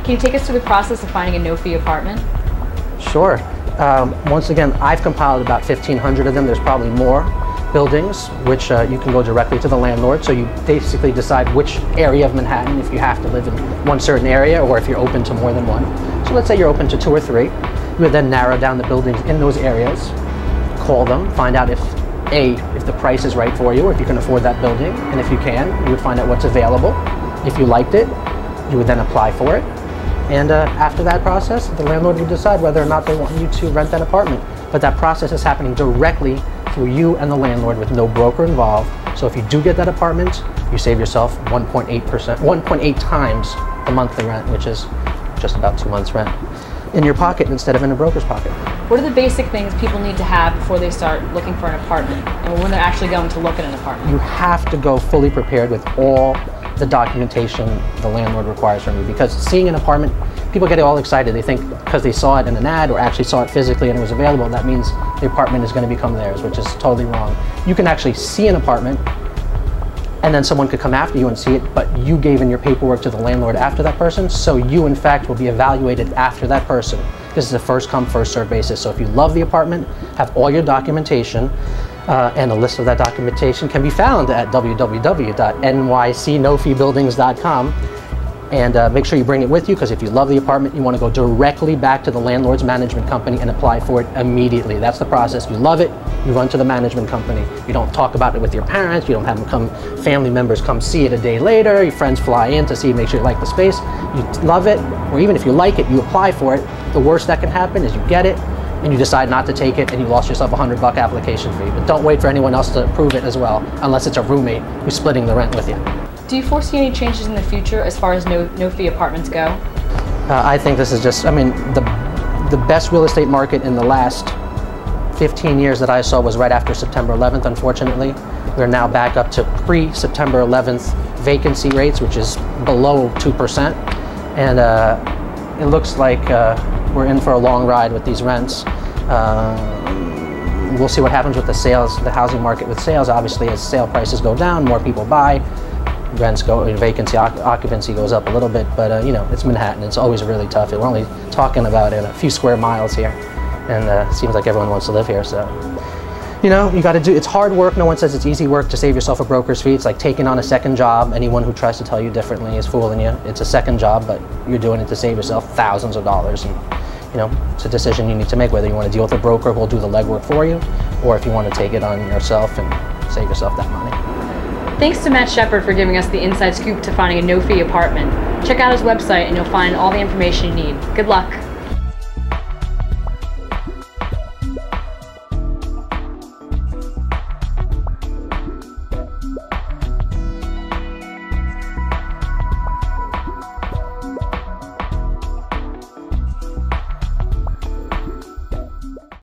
Can you take us through the process of finding a no-fee apartment? Sure. Once again, I've compiled about 1,500 of them. There's probably more buildings, which you can go directly to the landlord. So you basically decide which area of Manhattan, if you have to live in one certain area or if you're open to more than one. So let's say you're open to 2 or 3. You would then narrow down the buildings in those areas, call them, find out if the price is right for you, or if you can afford that building. And if you can, you would find out what's available. If you liked it, you would then apply for it. And after that process, the landlord would decide whether or not they want you to rent that apartment. But that process is happening directly through you and the landlord with no broker involved. So if you do get that apartment, you save yourself 1.8 times the monthly rent, which is just about 2 months' rent, in your pocket instead of in a broker's pocket. What are the basic things people need to have before they start looking for an apartment, and when they're actually going to look at an apartment? You have to go fully prepared with all the documentation the landlord requires from you, because seeing an apartment, people get all excited. They think because they saw it in an ad or actually saw it physically and it was available, that means the apartment is going to become theirs, which is totally wrong. You can actually see an apartment and then someone could come after you and see it, but you gave in your paperwork to the landlord after that person, so you in fact will be evaluated after that person. This is a first come, first served basis. So if you love the apartment, have all your documentation, and a list of that documentation can be found at www.nycnofeebuildings.com. And make sure you bring it with you, because if you love the apartment, you want to go directly back to the landlord's management company and apply for it immediately. That's the process. You love it, you run to the management company. You don't talk about it with your parents. You don't have them family members come see it a day later. Your friends fly in to see, make sure you like the space. You love it, or even if you like it, you apply for it. The worst that can happen is you get it, and you decide not to take it, and you lost yourself a $100 application fee. But don't wait for anyone else to approve it as well, unless it's a roommate who's splitting the rent with you. Do you foresee any changes in the future as far as no-fee apartments go? I think this is just, the best real estate market in the last 15 years that I saw was right after September 11th, unfortunately. We're now back up to pre-September 11th vacancy rates, which is below 2%. And it looks like we're in for a long ride with these rents. We'll see what happens with the sales, the housing market with sales. Obviously, as sale prices go down, more people buy. Rents go, vacancy, occupancy goes up a little bit, but it's Manhattan. It's always really tough. We're only talking about a few square miles here, and it seems like everyone wants to live here. So, you got to do. It's hard work. No one says it's easy work to save yourself a broker's fee. It's like taking on a second job. Anyone who tries to tell you differently is fooling you. It's a second job, but you're doing it to save yourself thousands of dollars. And it's a decision you need to make, whether you want to deal with a broker who will do the legwork for you, or if you want to take it on yourself and save yourself that money. Thanks to Matt Shepard for giving us the inside scoop to finding a no-fee apartment. Check out his website and you'll find all the information you need. Good luck.